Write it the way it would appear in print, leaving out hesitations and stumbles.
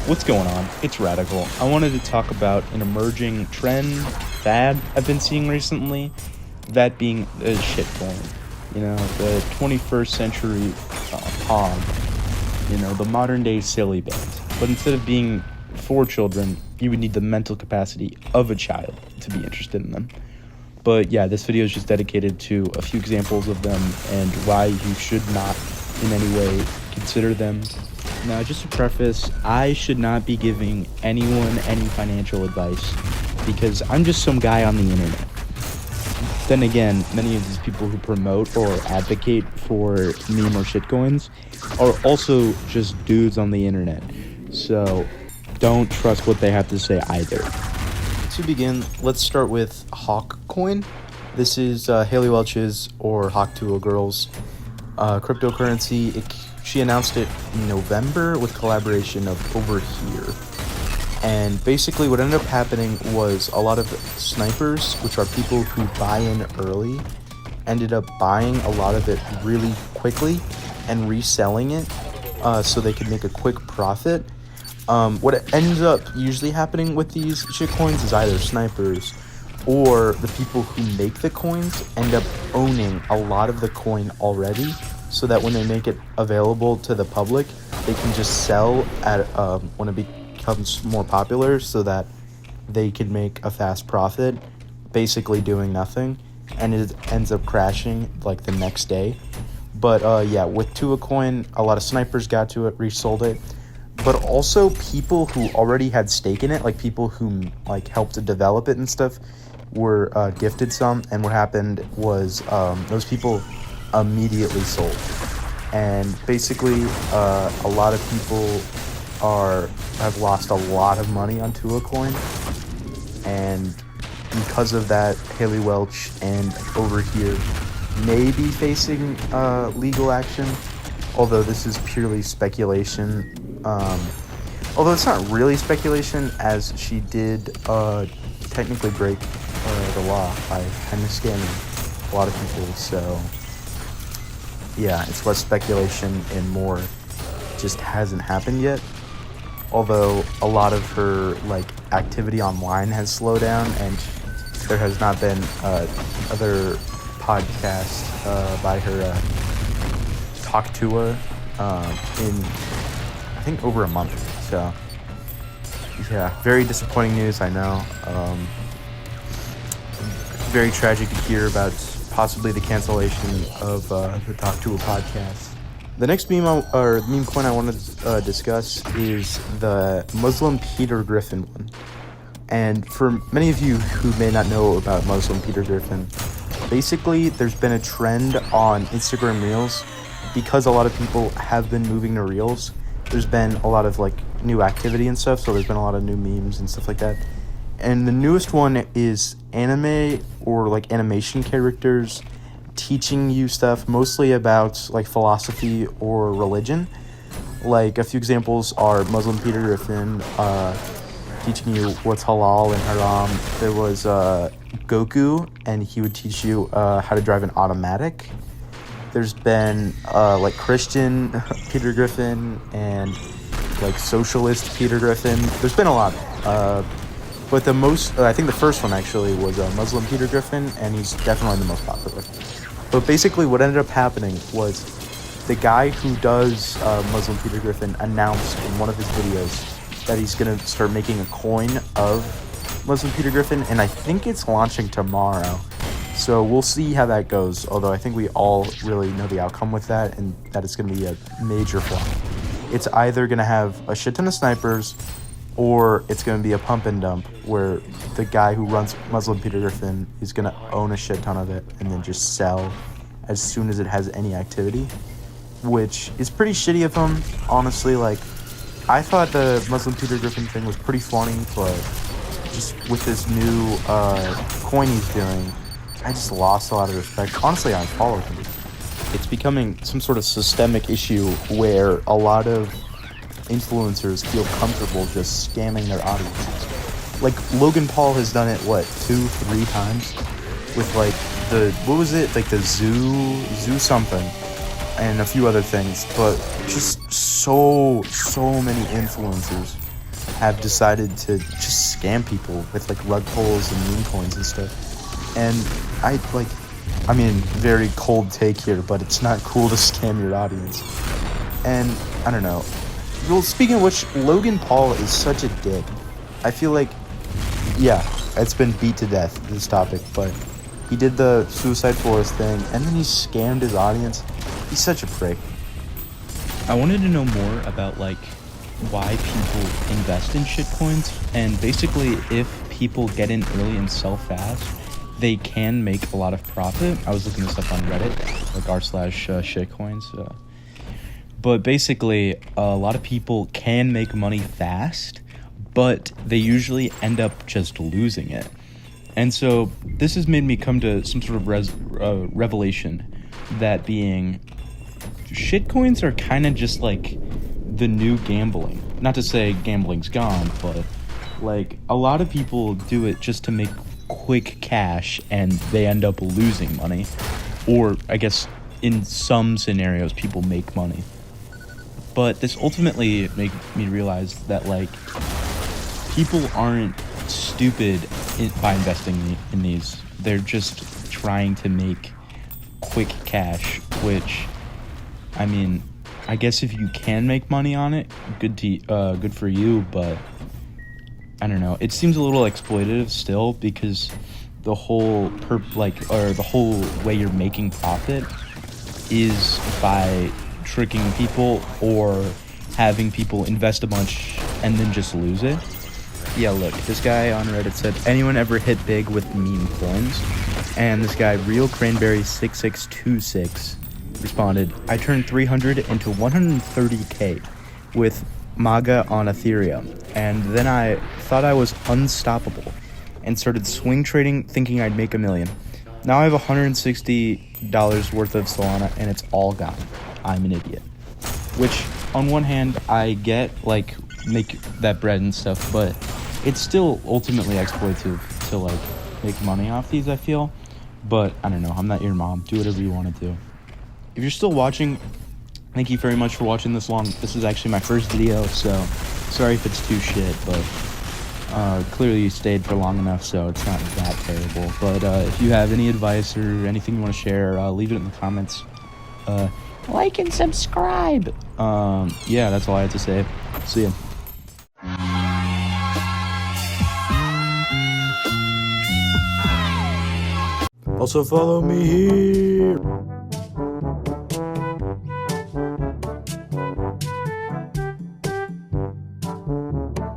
What's going on? It's Radical. I wanted to talk about an emerging trend, fad I've been seeing recently, that being the shitcoin. The 21st century POG, the modern day silly band. But instead of being for children, you would need the mental capacity of a child to be interested in them. But yeah, this video is just dedicated to a few examples of them and why you should not in any way consider them. Now, just to preface, I should not be giving anyone any financial advice because I'm just some guy on the internet. Then again, many of these people who promote or advocate for meme or shitcoins are also just dudes on the internet. So don't trust what they have to say either. To begin, let's start with Hawkcoin. This is Haley Welch's, or Hawk2O Girls, cryptocurrency. She announced it in November with collaboration of Overhere. And basically what ended up happening was a lot of snipers, which are people who buy in early, ended up buying a lot of it really quickly and reselling it so they could make a quick profit. What ends up usually happening with these shitcoins is either snipers or the people who make the coins end up owning a lot of the coin already, so that when they make it available to the public, they can just sell at when it becomes more popular, so that they can make a fast profit, basically doing nothing, and it ends up crashing like the next day. But with Tua Coin, a lot of snipers got to it, resold it, but also people who already had stake in it, like people who like helped to develop it and stuff, were gifted some. And what happened was those people immediately sold, and basically a lot of people have lost a lot of money on Tua Coin, and because of that, Haley Welch and Overhere may be facing legal action, although this is purely speculation. Although it's not really speculation, as she did technically break the law by kind of scamming a lot of people, so yeah, it's less speculation and more just hasn't happened yet. Although a lot of her activity online has slowed down, and there has not been other podcast by her Talk to her in I think over a month. So yeah, very disappointing news, I know. Very tragic to hear about possibly the cancellation of the Talk to a podcast. The next meme coin I want to discuss is the Muslim Peter Griffin one. And for many of you who may not know about Muslim Peter Griffin, basically there's been a trend on Instagram Reels, because a lot of people have been moving to Reels. There's been a lot of new activity and stuff, so there's been a lot of new memes and stuff like that. And the newest one is anime or animation characters teaching you stuff mostly about philosophy or religion. A few examples are Muslim Peter Griffin teaching you what's halal and haram. There was Goku, and he would teach you how to drive an automatic. There's been Christian Peter Griffin and socialist Peter Griffin. There's been a lot. But the most, I think the first one actually was Muslim Peter Griffin, and he's definitely the most popular. But basically what ended up happening was the guy who does Muslim Peter Griffin announced in one of his videos that he's going to start making a coin of Muslim Peter Griffin, and I think it's launching tomorrow. So we'll see how that goes, although I think we all really know the outcome with that, and that it's going to be a major flop. It's either going to have a shit ton of snipers, or it's going to be a pump and dump where the guy who runs Muslim Peter Griffin is going to own a shit ton of it and then just sell as soon as it has any activity, which is pretty shitty of him, honestly. I thought the Muslim Peter Griffin thing was pretty funny, but just with this new coin he's doing, I just lost a lot of respect. Honestly, I unfollowed him. It's becoming some sort of systemic issue where a lot of influencers feel comfortable just scamming their audiences. Logan Paul has done it 2-3 times with the zoo something and a few other things, but just so many influencers have decided to just scam people with like rug pulls and meme coins and stuff. And I mean, very cold take here, but it's not cool to scam your audience. And I don't know. Well, speaking of which, Logan Paul is such a dick. I feel like, yeah, it's been beat to death, this topic, but he did the Suicide Forest thing, and then he scammed his audience. He's such a prick. I wanted to know more about, like, why people invest in shitcoins, and basically, if people get in early and sell fast, they can make a lot of profit. I was looking this up on Reddit, like r/shitcoins. But basically, a lot of people can make money fast, but they usually end up just losing it. And so this has made me come to some sort of revelation, that being shitcoins are kind of just like the new gambling. Not to say gambling's gone, but like a lot of people do it just to make quick cash and they end up losing money. Or I guess in some scenarios people make money. But this ultimately made me realize that like people aren't stupid by investing in these. They're just trying to make quick cash, which, I mean, I guess if you can make money on it, good for you, but I don't know. It seems a little exploitative still, because the whole the whole way you're making profit is by tricking people or having people invest a bunch and then just lose it. Yeah, look, this guy on Reddit said, anyone ever hit big with meme coins? And this guy, Real Cranberry 6626, responded, I turned 300 into 130k with MAGA on Ethereum, and then I thought I was unstoppable and started swing trading thinking I'd make $1 million. Now I have $160 worth of Solana and it's all gone. I'm an idiot. Which, on one hand, I get, like, make that bread and stuff, but it's still ultimately exploitative to, like, make money off these, I feel. But, I don't know, I'm not your mom. Do whatever you want to do. If you're still watching, thank you very much for watching this long. This is actually my first video, so sorry if it's too shit, but clearly you stayed for long enough, so it's not that terrible. But if you have any advice or anything you want to share, leave it in the comments. Like and subscribe. Yeah, that's all I have to say. See ya. Also follow me here.